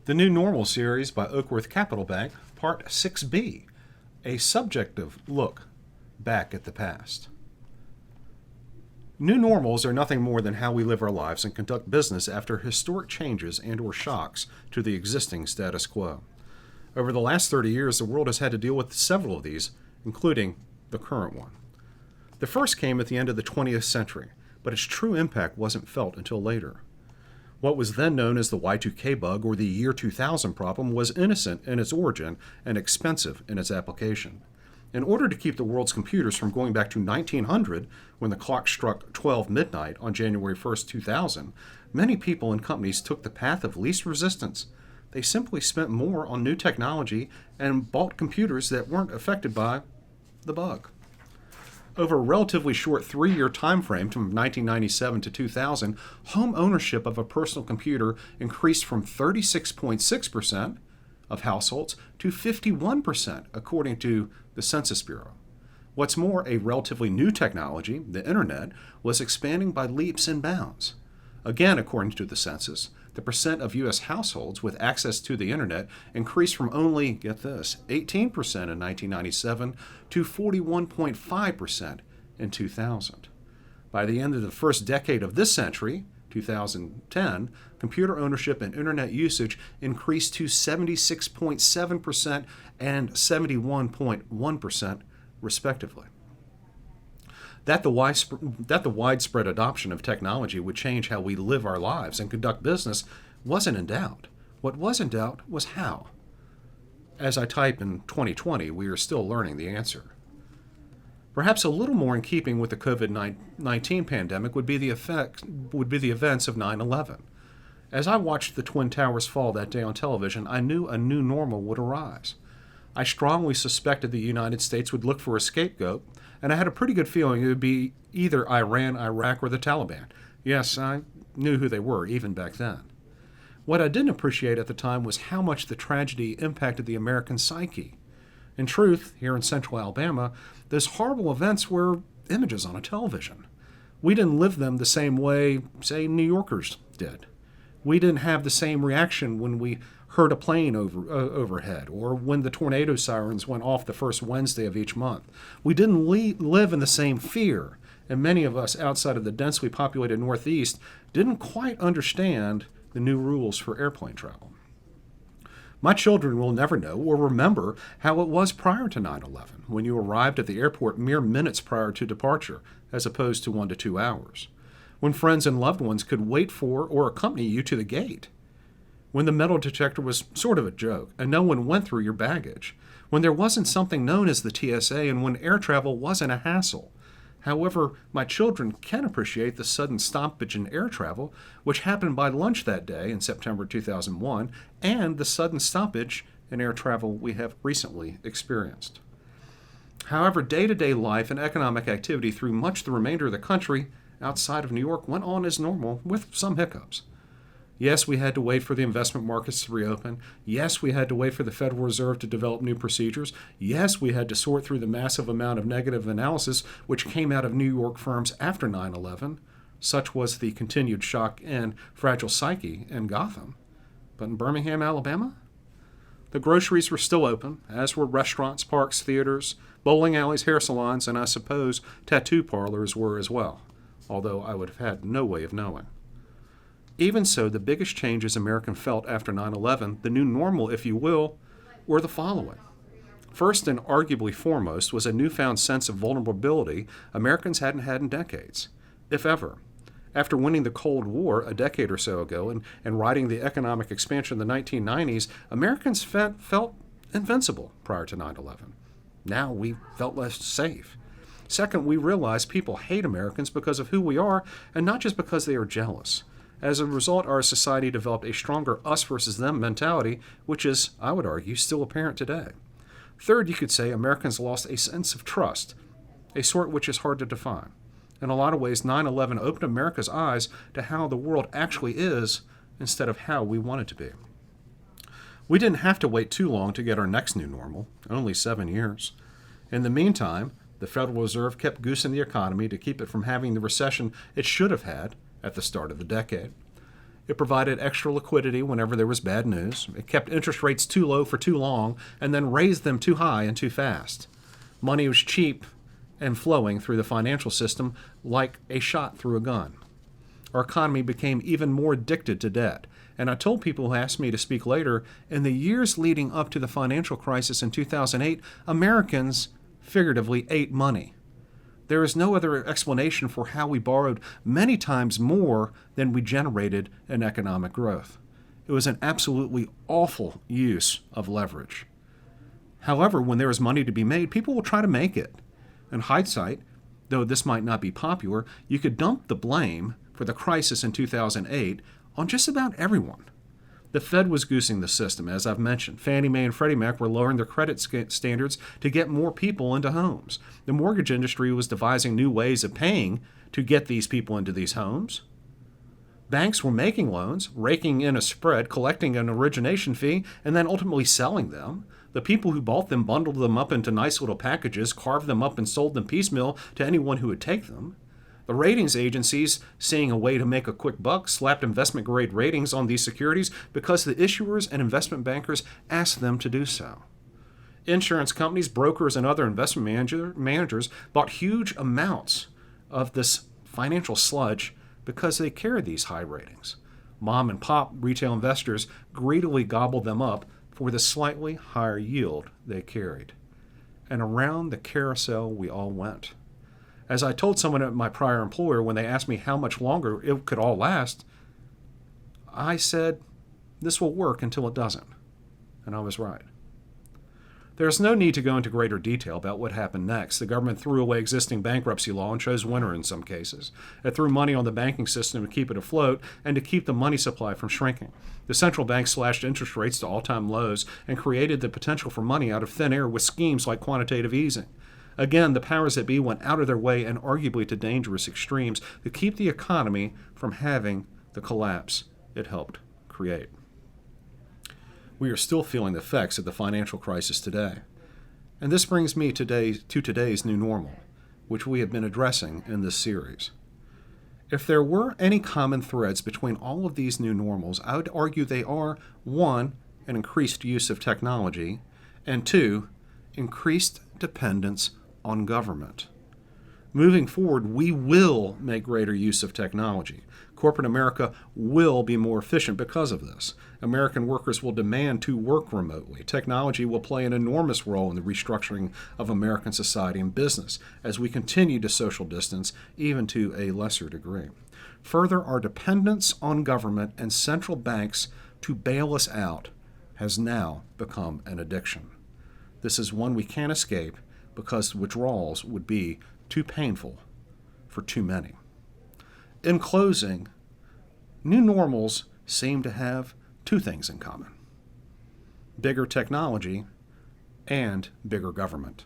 The New Normal series by Oakworth Capital Bank, Part 6B, a subjective look back at the past. New normals are nothing more than how we live our lives and conduct business after historic changes and/or shocks to the existing status quo. Over the last 30 years, the world has had to deal with several of these, including the current one. The first came at the end of the 20th century, but its true impact wasn't felt until later. What was then known as the Y2K bug or the year 2000 problem was innocent in its origin and expensive in its application. In order to keep the world's computers from going back to 1900, when the clock struck 12 midnight on January 1st, 2000, many people and companies took the path of least resistance. They simply spent more on new technology and bought computers that weren't affected by the bug. Over a relatively short 3-year time frame from 1997 to 2000, home ownership of a personal computer increased from 36.6% of households to 51%, according to the Census Bureau. What's more, a relatively new technology, the Internet, was expanding by leaps and bounds. Again, according to the census, the percent of U.S. households with access to the Internet increased from only, get this, 18% in 1997 to 41.5% in 2000. By the end of the first decade of this century, 2010, computer ownership and Internet usage increased to 76.7% and 71.1%, respectively. That the widespread adoption of technology would change how we live our lives and conduct business wasn't in doubt. What was in doubt was how. As I type in 2020, we are still learning the answer. Perhaps a little more in keeping with the COVID-19 pandemic would be the events of 9/11. As I watched the Twin Towers fall that day on television, I knew a new normal would arise. I strongly suspected the United States would look for a scapegoat, and I had a pretty good feeling it would be either Iran, Iraq, or the Taliban. Yes, I knew who they were even back then. What I didn't appreciate at the time was how much the tragedy impacted the American psyche. In truth, here in central Alabama, those horrible events were images on a television. We didn't live them the same way, say, New Yorkers did. We didn't have the same reaction when we heard a plane overhead or when the tornado sirens went off the first Wednesday of each month. We didn't live in the same fear, and many of us outside of the densely populated Northeast didn't quite understand the new rules for airplane travel. My children will never know or remember how it was prior to 9/11, when you arrived at the airport mere minutes prior to departure, as opposed to 1 to 2 hours. When friends and loved ones could wait for or accompany you to the gate. When the metal detector was sort of a joke and no one went through your baggage. When there wasn't something known as the TSA and when air travel wasn't a hassle. However, my children can appreciate the sudden stoppage in air travel, which happened by lunch that day in September 2001, and the sudden stoppage in air travel we have recently experienced. However, day-to-day life and economic activity through much the remainder of the country outside of New York went on as normal, with some hiccups. Yes, we had to wait for the investment markets to reopen. Yes, we had to wait for the Federal Reserve to develop new procedures. Yes, we had to sort through the massive amount of negative analysis which came out of New York firms after 9/11. Such was the continued shock and fragile psyche in Gotham. But in Birmingham, Alabama, the groceries were still open, as were restaurants, parks, theaters, bowling alleys, hair salons, and I suppose tattoo parlors were as well, although I would have had no way of knowing. Even so, the biggest changes Americans felt after 9/11, the new normal, if you will, were the following. First and arguably foremost was a newfound sense of vulnerability Americans hadn't had in decades, if ever. After winning the Cold War a decade or so ago and riding the economic expansion of the 1990s, Americans felt invincible prior to 9/11. Now we felt less safe. Second, we realized people hate Americans because of who we are and not just because they are jealous. As a result, our society developed a stronger us versus them mentality, which is, I would argue, still apparent today. Third, you could say Americans lost a sense of trust, a sort which is hard to define. In a lot of ways, 9/11 opened America's eyes to how the world actually is instead of how we want it to be. We didn't have to wait too long to get our next new normal, only 7 years. In the meantime, the Federal Reserve kept goosing the economy to keep it from having the recession it should have had at the start of the decade. It provided extra liquidity whenever there was bad news. It kept interest rates too low for too long and then raised them too high and too fast. Money was cheap and flowing through the financial system like a shot through a gun. Our economy became even more addicted to debt. And I told people who asked me to speak later, in the years leading up to the financial crisis in 2008, Americans figuratively ate money. There is no other explanation for how we borrowed many times more than we generated in economic growth. It was an absolutely awful use of leverage. However, when there is money to be made, people will try to make it. In hindsight, though this might not be popular, you could dump the blame for the crisis in 2008 on just about everyone. The Fed was goosing the system, as I've mentioned. Fannie Mae and Freddie Mac were lowering their credit standards to get more people into homes. The mortgage industry was devising new ways of paying to get these people into these homes. Banks were making loans, raking in a spread, collecting an origination fee, and then ultimately selling them. The people who bought them bundled them up into nice little packages, carved them up, and sold them piecemeal to anyone who would take them. The ratings agencies, seeing a way to make a quick buck, slapped investment-grade ratings on these securities because the issuers and investment bankers asked them to do so. Insurance companies, brokers, and other investment managers bought huge amounts of this financial sludge because they carried these high ratings. Mom and pop retail investors greedily gobbled them up for the slightly higher yield they carried. And around the carousel we all went. As I told someone at my prior employer when they asked me how much longer it could all last, I said, this will work until it doesn't. And I was right. There is no need to go into greater detail about what happened next. The government threw away existing bankruptcy law and chose winner in some cases. It threw money on the banking system to keep it afloat and to keep the money supply from shrinking. The central bank slashed interest rates to all-time lows and created the potential for money out of thin air with schemes like quantitative easing. Again, the powers that be went out of their way and arguably to dangerous extremes to keep the economy from having the collapse it helped create. We are still feeling the effects of the financial crisis today. And this brings me to today's new normal, which we have been addressing in this series. If there were any common threads between all of these new normals, I would argue they are, 1, an increased use of technology, and 2, increased dependence on government. Moving forward, we will make greater use of technology. Corporate America will be more efficient because of this. American workers will demand to work remotely. Technology will play an enormous role in the restructuring of American society and business as we continue to social distance, even to a lesser degree. Further, our dependence on government and central banks to bail us out has now become an addiction. This is one we can't escape because withdrawals would be too painful for too many. In closing, new normals seem to have two things in common: bigger technology and bigger government.